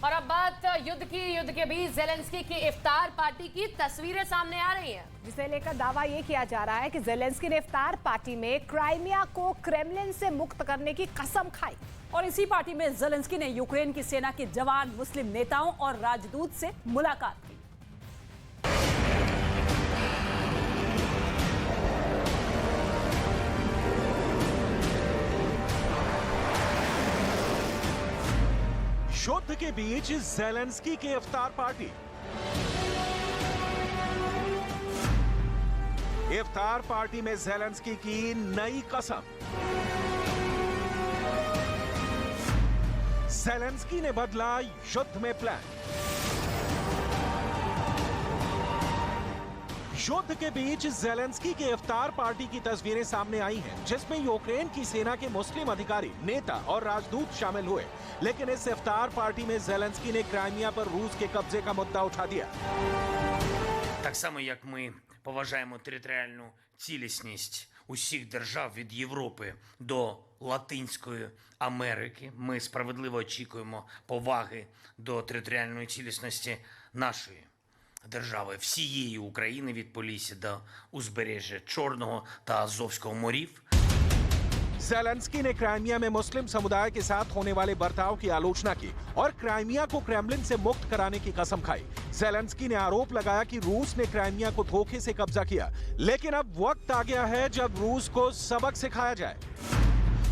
और अब बात युद्ध के बीच ज़ेलेंस्की की इफ्तार पार्टी की तस्वीरें सामने आ रही हैं, जिसे लेकर दावा ये किया जा रहा है कि ज़ेलेंस्की ने इफ्तार पार्टी में क्राइमिया को क्रेमलिन से मुक्त करने की कसम खाई। और इसी पार्टी में ज़ेलेंस्की ने यूक्रेन की सेना के जवान, मुस्लिम नेताओं और राजदूत से मुलाकात की। युद्ध के बीच ज़ेलेंस्की की इफ्तार पार्टी। इफ्तार पार्टी में ज़ेलेंस्की की नई कसम। ज़ेलेंस्की ने बदला युद्ध में प्लान। युद्ध के बीच ज़ेलेंस्की के इफ्तार पार्टी की तस्वीरें सामने आई हैं, जिसमें यूक्रेन की सेना के मुस्लिम अधिकारी, नेता और राजदूत शामिल हुए। लेकिन इस इफ्तार पार्टी में ज़ेलेंस्की ने क्राइमिया पर रूस के कब्जे का मुद्दा उठा दिया। Так само, як ми поважаємо територіальну цілісність усіх держав від Європи до Латинської Америки, ми справедливо очікуємо поваги до територіальної цілісності нашої держави, всієї України від Полісся до узбережжя Чорного та Азовського морів. ज़ेलेंस्की ने क्राइमिया में मुस्लिम समुदाय के साथ होने वाले बर्ताव की आलोचना की और क्राइमिया को क्रेमलिन से मुक्त कराने की कसम खाई। ज़ेलेंस्की ने आरोप लगाया कि रूस ने क्राइमिया को धोखे से कब्जा किया, लेकिन अब वक्त आ गया है जब रूस को सबक सिखाया जाए।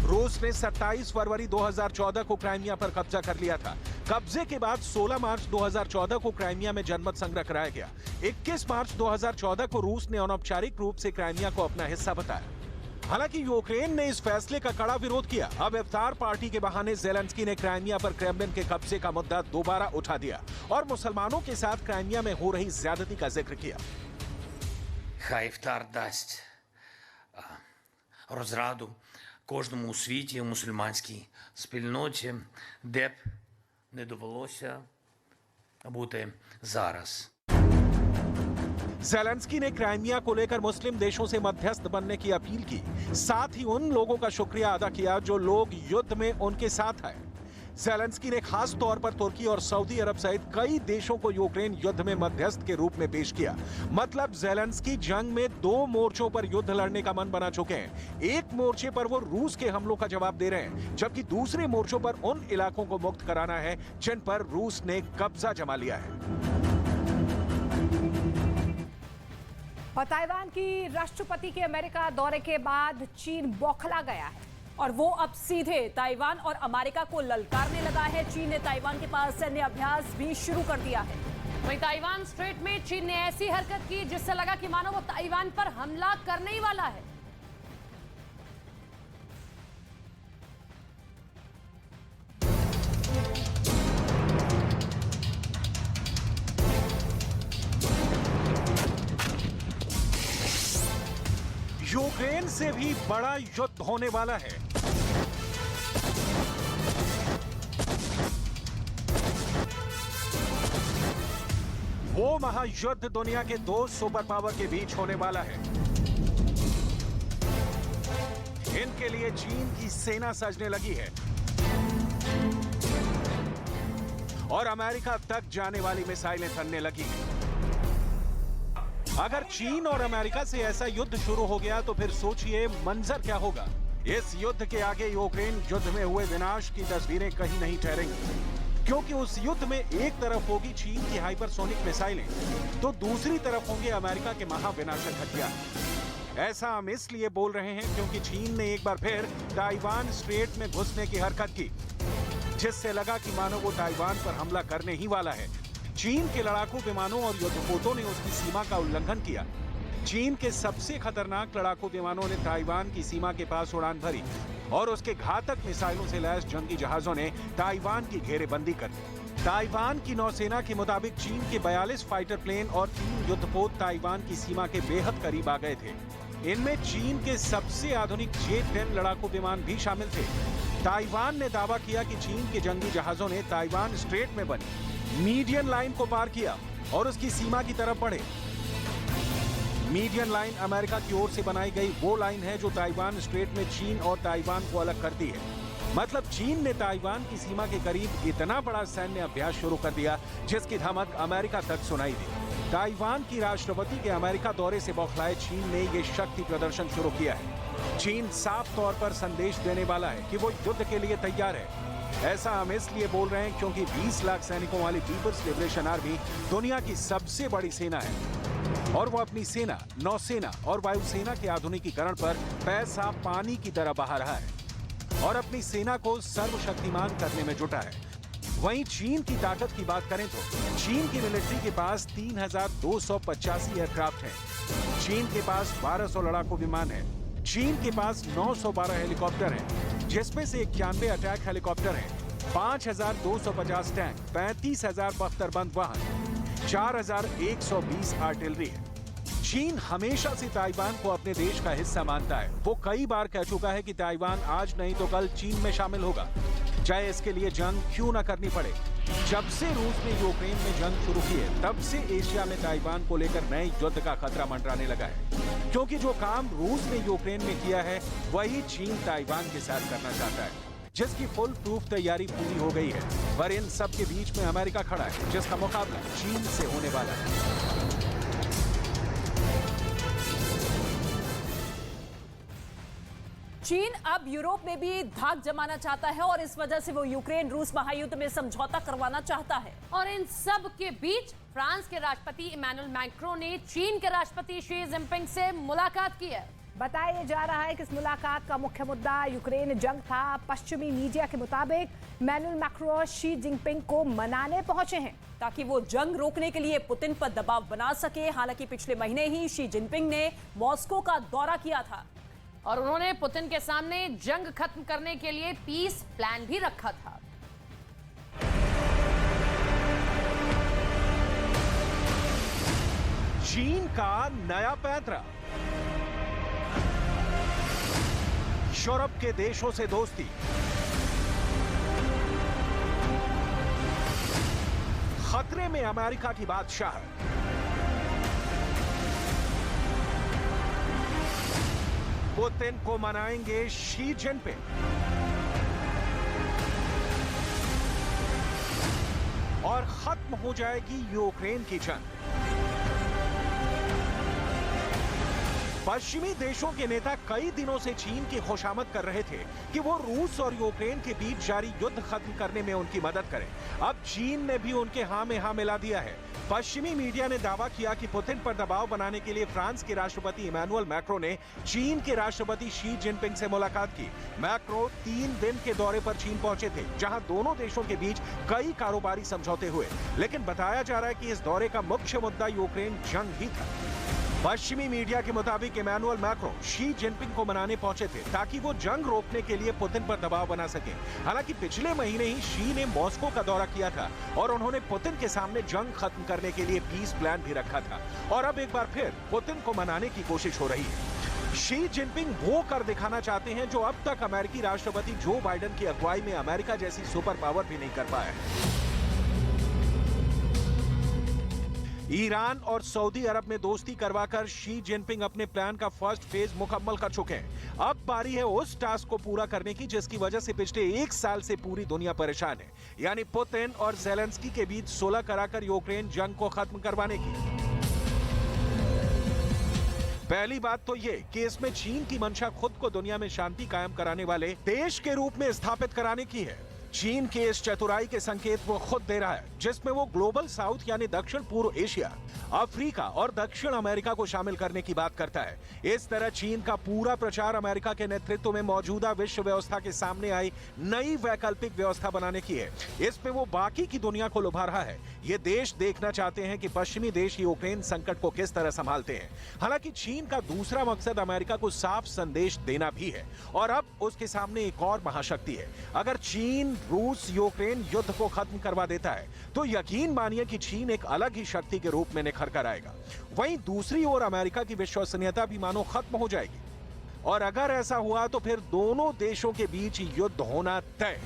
रूस ने 27 फरवरी 2014 को क्राइमिया पर कब्जा कर लिया था। कब्जे के बाद 16 मार्च 2014 को क्राइमिया में जनमत संग्रह कराया गया। 21 मार्च 2014 को रूस ने अनौपचारिक रूप से क्राइमिया को अपना हिस्सा बताया। हालांकि यूक्रेन ने इस फैसले का कड़ा विरोध किया। अब इफ्तार पार्टी के बहाने ज़ेलेंस्की ने क्राइमिया पर क्रेमलिन के कब्जे का मुद्दा दोबारा उठा दिया और मुसलमानों के साथ क्राइमिया में हो रही ज्यादती का जिक्र किया। Хай іфтар дасть розраду кожному у світі, у мусульманській спільноті, де б не довелося бути зараз. ज़ेलेंस्की ने क्राइमिया को लेकर मुस्लिम देशों से मध्यस्थ बनने की अपील की। साथ ही उन लोगों का शुक्रिया अदा किया जो लोग युद्ध में उनके साथ आए। ज़ेलेंस्की ने खास तौर पर तुर्की और सऊदी अरब सहित कई देशों को यूक्रेन युद्ध में मध्यस्थ के रूप में पेश किया। मतलब ज़ेलेंस्की जंग में 2 मोर्चों पर युद्ध लड़ने का मन बना चुके हैं। एक मोर्चे पर वो रूस के हमलों का जवाब दे रहे हैं, जबकि दूसरे मोर्चों पर उन इलाकों को मुक्त कराना है जिन पर रूस ने कब्जा जमा लिया है। और ताइवान की राष्ट्रपति के अमेरिका दौरे के बाद चीन बौखला गया है और वो अब सीधे ताइवान और अमेरिका को ललकारने लगा है। चीन ने ताइवान के पास सैन्य अभ्यास भी शुरू कर दिया है। वहीं ताइवान स्ट्रेट में चीन ने ऐसी हरकत की जिससे लगा कि मानो वो ताइवान पर हमला करने ही वाला है। यूक्रेन से भी बड़ा युद्ध होने वाला है। वो महायुद्ध दुनिया के 2 सुपर पावर के बीच होने वाला है। इनके लिए चीन की सेना सजने लगी है और अमेरिका तक जाने वाली मिसाइलें तनने लगी हैं। अगर चीन और अमेरिका से ऐसा युद्ध शुरू हो गया तो फिर सोचिए मंजर क्या होगा। इस युद्ध के आगे यूक्रेन युद्ध में हुए विनाश की तस्वीरें कहीं नहीं ठहरेंगी, क्योंकि उस युद्ध में एक तरफ होगी चीन की हाइपरसोनिक मिसाइलें तो दूसरी तरफ होंगे अमेरिका के महाविनाशक हथियार। ऐसा हम इसलिए बोल रहे हैं क्योंकि चीन ने एक बार फिर ताइवान स्ट्रेट में घुसने की हरकत की, जिससे लगा कि मानो वो ताइवान पर हमला करने ही वाला है। चीन के लड़ाकू विमानों और युद्धपोतों ने उसकी सीमा का उल्लंघन किया। चीन के सबसे खतरनाक लड़ाकू विमानों ने ताइवान की सीमा के पास उड़ान भरी और उसके घातक मिसाइलों से लैस जंगी जहाजों ने ताइवान की घेरेबंदी कर दी। ताइवान की नौसेना के मुताबिक चीन के 42 फाइटर प्लेन और 3 युद्धपोत ताइवान की सीमा के बेहद करीब आ गए थे। इनमें चीन के सबसे आधुनिक J-10 लड़ाकू विमान भी शामिल थे। ताइवान ने दावा किया कि चीन के जंगी जहाजों ने ताइवान स्ट्रेट में बनी मीडियन लाइन को पार किया और उसकी सीमा की तरफ बढ़े। मीडियन लाइन अमेरिका की ओर से बनाई गई वो लाइन है जो ताइवान स्ट्रेट में चीन और ताइवान को अलग करती है। मतलब चीन ने ताइवान की सीमा के करीब इतना बड़ा सैन्य अभ्यास शुरू कर दिया जिसकी धमक अमेरिका तक सुनाई दी। ताइवान की राष्ट्रपति के अमेरिका दौरे से बौखलाए चीन ने ये शक्ति प्रदर्शन शुरू किया है। चीन साफ तौर पर संदेश देने वाला है कि वो युद्ध के लिए तैयार है। ऐसा हम इसलिए बोल रहे हैं क्योंकि 20 लाख सैनिकों वाली पीपल्स लिबरेशन आर्मी दुनिया की सबसे बड़ी सेना है और वो अपनी सेना, नौसेना और वायुसेना के आधुनिकीकरण पर पैसा पानी की तरह बहा रहा है और अपनी सेना को सर्वशक्तिमान करने में जुटा है। वहीं चीन की ताकत की बात करें तो चीन की मिलिट्री के पास 3,285 एयरक्राफ्ट हैं। चीन के पास 1200 लड़ाकू विमान हैं। चीन के पास 912 हेलीकॉप्टर हैं, जिसमें से 91 अटैक हेलीकॉप्टर हैं, 5,250 टैंक, 35,000 बख्तरबंद वाहन, 4,120 आर्टिलरी है। चीन हमेशा से ताइवान को अपने देश का हिस्सा मानता है। वो कई बार कह चुका है कि ताइवान आज नहीं तो कल चीन में शामिल होगा, चाहे इसके लिए जंग क्यों न करनी पड़े। जब से रूस ने यूक्रेन में जंग शुरू की है, तब से एशिया में ताइवान को लेकर नए युद्ध का खतरा मंडराने लगा है, क्योंकि जो काम रूस ने यूक्रेन में किया है वही चीन ताइवान के साथ करना चाहता है, जिसकी फुल प्रूफ तैयारी पूरी हो गई है। पर इन सब के बीच में अमेरिका खड़ा है, जिसका मुकाबला चीन से होने वाला है। चीन अब यूरोप में भी धाक जमाना चाहता है और इस वजह से वो यूक्रेन रूस महायुद्ध में समझौता करवाना चाहता है। और इन सब के बीच फ्रांस के राष्ट्रपति इमैनुअल मैक्रों ने चीन के राष्ट्रपति शी जिनपिंग से मुलाकात की है। बताया जा रहा है कि इस मुलाकात का मुख्य मुद्दा यूक्रेन जंग था। पश्चिमी मीडिया के मुताबिक इमैनुअल मैक्रों शी जिनपिंग को मनाने पहुंचे हैं ताकि वो जंग रोकने के लिए पुतिन पर दबाव बना सके। हालांकि पिछले महीने ही शी जिनपिंग ने मॉस्को का दौरा किया था और उन्होंने पुतिन के सामने जंग खत्म करने के लिए पीस प्लान भी रखा था। चीन का नया पैंतरा, यूरोप के देशों से दोस्ती, खतरे में अमेरिका की बादशाह, पुतिन को मनाएंगे शी जिनपिंग, और खत्म हो जाएगी यूक्रेन की जंग। पश्चिमी देशों के नेता कई दिनों से चीन की खुशामद कर रहे थे कि वो रूस और यूक्रेन के बीच जारी युद्ध खत्म करने में उनकी मदद करें। अब चीन ने भी उनके हां में हां मिला दिया है। पश्चिमी मीडिया ने दावा किया कि पुतिन पर दबाव बनाने के लिए फ्रांस के राष्ट्रपति इमैनुअल मैक्रों ने चीन के राष्ट्रपति शी जिनपिंग से मुलाकात की। मैक्रों 3 दिन के दौरे पर चीन पहुंचे थे, जहां दोनों देशों के बीच कई कारोबारी समझौते हुए, लेकिन बताया जा रहा है कि इस दौरे का मुख्य मुद्दा यूक्रेन जंग ही था। पश्चिमी मीडिया के मुताबिक इमैनुअल मैक्रों शी जिनपिंग को मनाने पहुंचे थे ताकि वो जंग रोकने के लिए पुतिन पर दबाव बना सके। हालांकि पिछले महीने ही शी ने मॉस्को का दौरा किया था और उन्होंने पुतिन के सामने जंग खत्म करने के लिए पीस प्लान भी रखा था, और अब एक बार फिर पुतिन को मनाने की कोशिश हो रही है। शी जिनपिंग वो कर दिखाना चाहते हैं जो अब तक अमेरिकी राष्ट्रपति जो बाइडेन की अगुवाई में अमेरिका जैसी सुपर पावर भी नहीं कर पाया है। ईरान और सऊदी अरब में दोस्ती करवाकर शी जिनपिंग अपने प्लान का फर्स्ट फेज मुकम्मल कर चुके हैं। अब बारी है उस टास्क को पूरा करने की जिसकी वजह से पिछले 1 साल से पूरी दुनिया परेशान है, यानी पुतिन और ज़ेलेंस्की के बीच सुलह कराकर यूक्रेन जंग को खत्म करवाने की। पहली बात तो ये कि इसमें चीन की मंशा खुद को दुनिया में शांति कायम कराने वाले देश के रूप में स्थापित कराने की है। चीन के इस चतुराई के संकेत वो खुद दे रहा है, जिसमें वो ग्लोबल साउथ यानी दक्षिण पूर्व एशिया, अफ्रीका और दक्षिण अमेरिका को शामिल करने की बात करता है। इस तरह चीन का पूरा प्रचार अमेरिका के नेतृत्व में मौजूदा विश्व व्यवस्था के सामने आई नई वैकल्पिक व्यवस्था बनाने की है। इसमें वो बाकी की दुनिया को लुभा रहा है। ये देश देखना चाहते हैं कि पश्चिमी देश यूक्रेन संकट को किस तरह संभालते हैं। हालांकि चीन का दूसरा मकसद अमेरिका को साफ संदेश देना भी है, और अब उसके सामने एक और महाशक्ति है। अगर चीन रूस यूक्रेन युद्ध को खत्म करवा देता है तो यकीन मानिए कि चीन एक अलग ही शक्ति के रूप में निखर कर आएगा। वहीं दूसरी ओर अमेरिका की विश्वसनीयता भी मानो खत्म हो जाएगी, और अगर ऐसा हुआ तो फिर दोनों देशों के बीच युद्ध होना तय।